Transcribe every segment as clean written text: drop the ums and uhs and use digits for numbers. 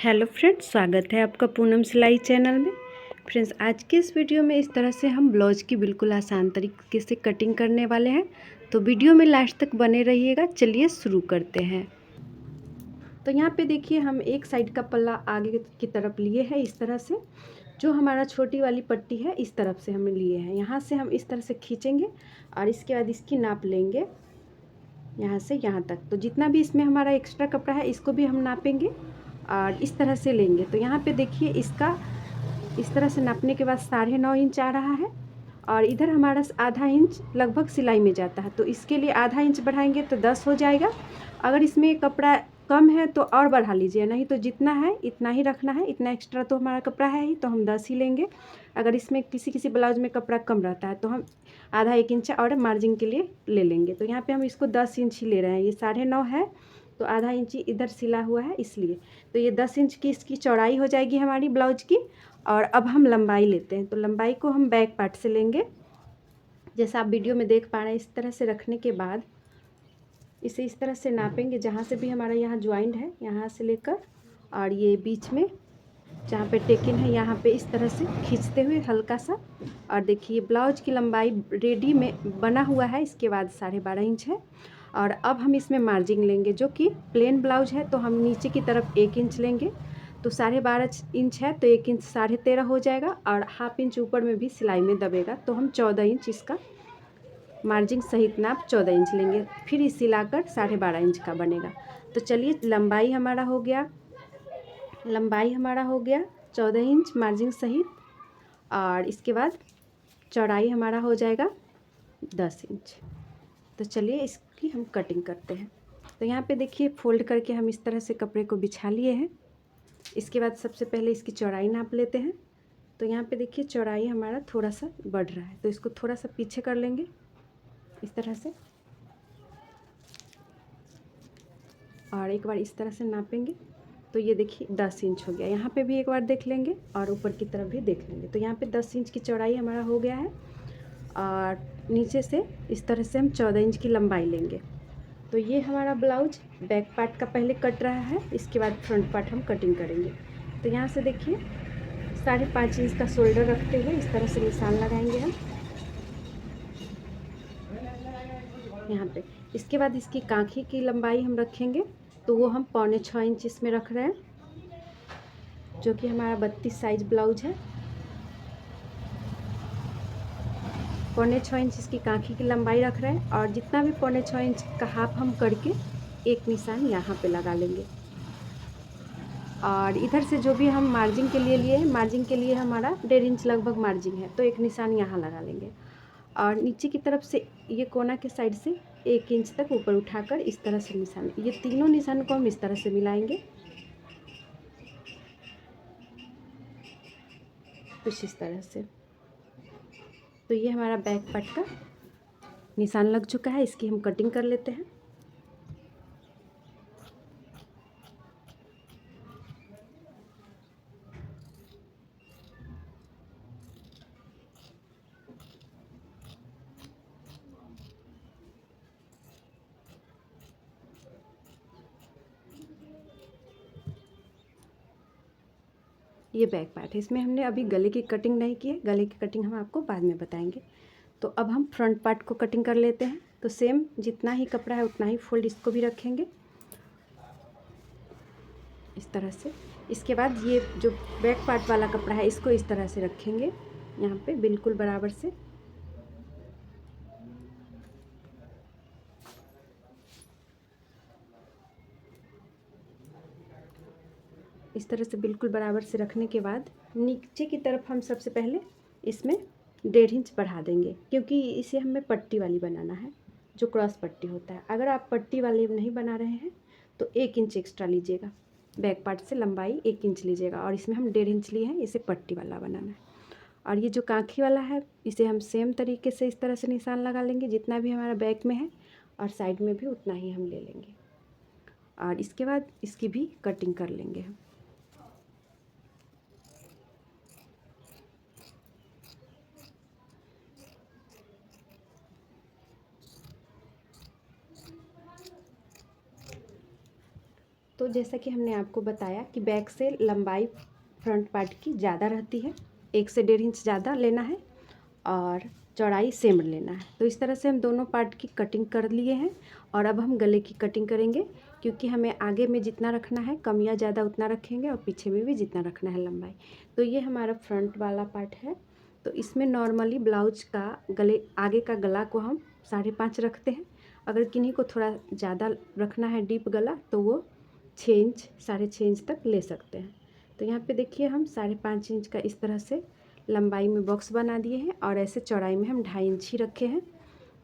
Hello friends, स्वागत है आपका पूनम सिलाई चैनल में। फ्रेंड्स, आज के इस वीडियो में इस तरह से हम ब्लाउज़ की बिल्कुल आसान तरीके से कटिंग करने वाले हैं, तो वीडियो में लास्ट तक बने रहिएगा। चलिए शुरू करते हैं। तो यहाँ पे देखिए, हम एक साइड का पल्ला आगे की तरफ लिए हैं। इस तरह से जो हमारा छोटी वाली पट्टी है इस तरफ से हम लिए हैं। यहाँ से हम इस तरह से खींचेंगे और इसके बाद इसकी नाप लेंगे यहाँ से यहाँ तक। तो जितना भी इसमें हमारा एक्स्ट्रा कपड़ा है इसको भी हम नापेंगे और इस तरह से लेंगे। तो यहाँ पे देखिए, इसका इस तरह से नापने के बाद 9.5 इंच आ रहा है और इधर हमारा आधा इंच लगभग सिलाई में जाता है। तो इसके लिए आधा इंच बढ़ाएंगे तो 10 हो जाएगा। अगर इसमें कपड़ा कम है तो और बढ़ा लीजिए, नहीं तो जितना है इतना ही रखना है। इतना एक्स्ट्रा तो हमारा कपड़ा है ही, तो हम 10 ही लेंगे। अगर इसमें किसी ब्लाउज में कपड़ा कम रहता है तो हम आधा 1 इंच और मार्जिन के लिए ले लेंगे। तो यहाँ पे हम इसको 10 इंच ही ले रहे हैं। ये 9.5 है तो आधा इंच इधर सिला हुआ है इसलिए। तो ये 10 इंच की इसकी चौड़ाई हो जाएगी हमारी ब्लाउज की। और अब हम लंबाई लेते हैं। तो लंबाई को हम बैक पार्ट से लेंगे, जैसा आप वीडियो में देख पा रहे हैं। इस तरह से रखने के बाद इसे इस तरह से नापेंगे, जहाँ से भी हमारा यहाँ ज्वाइंट है यहाँ से लेकर और ये बीच में जहाँ पे टेकिन है यहाँ पे इस तरह से खींचते हुए हल्का सा। और देखिए, ब्लाउज की लंबाई रेडी में बना हुआ है, इसके बाद 12.5 इंच है। और अब हम इसमें मार्जिन लेंगे, जो कि प्लेन ब्लाउज है तो हम नीचे की तरफ 1 इंच लेंगे। तो 12.5 इंच है तो 1 इंच 13.5 हो जाएगा और हाफ इंच ऊपर में भी सिलाई में दबेगा। तो हम 14 इंच इसका मार्जिन सहित नाप 14 इंच लेंगे, फिर इस सिलाकर 12.5 इंच का बनेगा। तो चलिए, लंबाई हमारा हो गया 14 इंच मार्जिन सहित। और इसके बाद चौड़ाई हमारा हो जाएगा 10 इंच। तो चलिए इसकी हम कटिंग करते हैं। तो यहाँ पे देखिए, फोल्ड करके हम इस तरह से कपड़े को बिछा लिए हैं। इसके बाद सबसे पहले इसकी चौड़ाई नाप लेते हैं। तो यहाँ पे देखिए, चौड़ाई हमारा थोड़ा सा बढ़ रहा है तो इसको थोड़ा सा पीछे कर लेंगे इस तरह से। और एक बार इस तरह से नापेंगे तो ये देखिए 10 इंच हो गया। यहाँ पे भी एक बार देख लेंगे और ऊपर की तरफ भी देख लेंगे। तो यहाँ पे 10 इंच की चौड़ाई हमारा हो गया है और नीचे से इस तरह से हम 14 इंच की लंबाई लेंगे। तो ये हमारा ब्लाउज बैक पार्ट का पहले कट रहा है, इसके बाद फ्रंट पार्ट हम कटिंग करेंगे। तो यहाँ से देखिए, 5.5 इंच का शोल्डर रखते हुए इस तरह से निशान लगाएंगे हम यहाँ पे। इसके बाद इसकी कांखी की लंबाई हम रखेंगे, तो वो हम 6.25 इंच इसमें रख रहे हैं, जो कि हमारा 32 साइज ब्लाउज है। 6.25 इंच इसकी कांखी की लंबाई रख रहे हैं और जितना भी 6.25 इंच का हाफ हम करके एक निशान यहाँ पे लगा लेंगे। और इधर से जो भी हम मार्जिन के लिए लिए हैं, मार्जिन के लिए हमारा 1.5 इंच लगभग मार्जिन है, तो एक निशान यहाँ लगा लेंगे। और नीचे की तरफ से ये कोना के साइड से 1 इंच तक ऊपर उठाकर इस तरह से निशान, ये तीनों निशान को हम इस तरह से मिलाएंगे कुछ इस तरह से। तो ये हमारा बैक पार्ट का निशान लग चुका है। इसकी हम कटिंग कर लेते हैं। ये बैक पार्ट है, इसमें हमने अभी गले की कटिंग नहीं की है। गले की कटिंग हम आपको बाद में बताएंगे। तो अब हम फ्रंट पार्ट को कटिंग कर लेते हैं। तो सेम जितना ही कपड़ा है उतना ही फोल्ड इसको भी रखेंगे इस तरह से। इसके बाद ये जो बैक पार्ट वाला कपड़ा है इसको इस तरह से रखेंगे यहाँ पे बिल्कुल बराबर से। इस तरह से बिल्कुल बराबर से रखने के बाद नीचे की तरफ हम सबसे पहले इसमें 1.5 इंच बढ़ा देंगे, क्योंकि इसे हमें पट्टी वाली बनाना है, जो क्रॉस पट्टी होता है। अगर आप पट्टी वाली नहीं बना रहे हैं तो 1 इंच एक्स्ट्रा लीजिएगा, बैक पार्ट से लंबाई 1 इंच लीजिएगा। और इसमें हम 1.5 इंच लिए हैं, इसे पट्टी वाला बनाना है। और ये जो कांखी वाला है इसे हम सेम तरीके से इस तरह से निशान लगा लेंगे, जितना भी हमारा बैक में है और साइड में भी उतना ही हम ले लेंगे। और इसके बाद इसकी भी कटिंग कर लेंगे हम। तो तो जैसा कि हमने आपको बताया कि बैक से लंबाई फ्रंट पार्ट की ज़्यादा रहती है, 1 से 1.5 इंच ज़्यादा लेना है और चौड़ाई सेम लेना है। तो इस तरह से हम दोनों पार्ट की कटिंग कर लिए हैं और अब हम गले की कटिंग करेंगे, क्योंकि हमें आगे में जितना रखना है कम या ज़्यादा उतना रखेंगे और पीछे में भी जितना रखना है लंबाई। तो ये हमारा फ्रंट वाला पार्ट है। तो इसमें नॉर्मली ब्लाउज का गले आगे का गला को हम 5.5 रखते हैं। अगर किन्हीं को थोड़ा ज़्यादा रखना है डीप गला तो वो 6 इंच 6.5 इंच तक ले सकते हैं। तो यहाँ पे देखिए हम 5.5 इंच का इस तरह से लंबाई में बॉक्स बना दिए हैं और ऐसे चौड़ाई में हम 2.5 इंच ही रखे हैं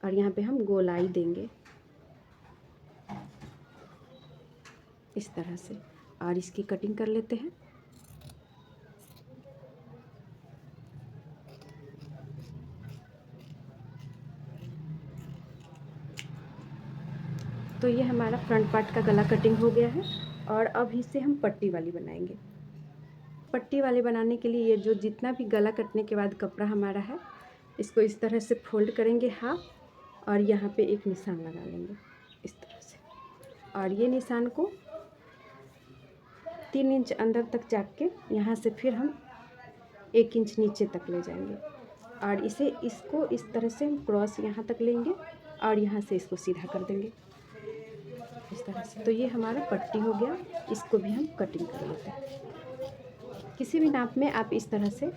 और यहाँ पे हम गोलाई देंगे इस तरह से और इसकी कटिंग कर लेते हैं। तो ये हमारा फ्रंट पार्ट का गला कटिंग हो गया है और अब इसे हम पट्टी वाली बनाएंगे। पट्टी वाले बनाने के लिए ये जो जितना भी गला कटने के बाद कपड़ा हमारा है, इसको इस तरह से फोल्ड करेंगे हाफ और यहाँ पे एक निशान लगा लेंगे इस तरह से और ये निशान को 3 इंच अंदर तक जाके यहाँ से फिर हम 1 इंच नीचे तक ले जाएंगे और इसको इस तरह से हम क्रॉस यहाँ तक लेंगे और यहाँ से इसको सीधा कर देंगे इस तरह से। तो ये हमारा पट्टी हो गया, इसको भी हम कटिंग कर लेते हैं। किसी भी नाप में आप इस तरह से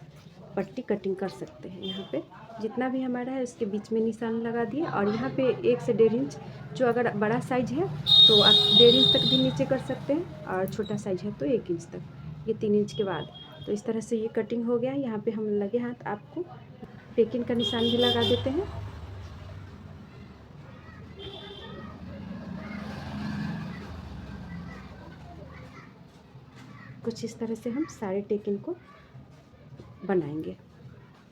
पट्टी कटिंग कर सकते हैं। यहाँ पे जितना भी हमारा है उसके बीच में निशान लगा दिए और यहाँ पे 1 से 1.5 इंच, जो अगर बड़ा साइज़ है तो आप 1.5 इंच तक भी नीचे कर सकते हैं और छोटा साइज़ है तो 1 इंच तक, ये 3 इंच के बाद। तो इस तरह से ये कटिंग हो गया। यहाँ पे हम लगे हाथ आपको टेकिंग का निशान भी लगा देते हैं। कुछ इस तरह से हम सारे टेकिंग को बनाएंगे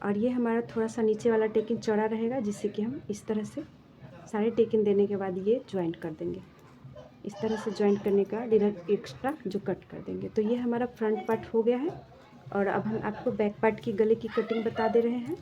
और ये हमारा थोड़ा सा नीचे वाला टेकिंग चौड़ा रहेगा, जिससे कि हम इस तरह से सारे टेकिंग देने के बाद ये ज्वाइंट कर देंगे। इस तरह से ज्वाइंट करने का डायरेक्ट एक्स्ट्रा जो कट कर देंगे। तो ये हमारा फ्रंट पार्ट हो गया है और अब हम आपको बैक पार्ट की गले की कटिंग बता दे रहे हैं।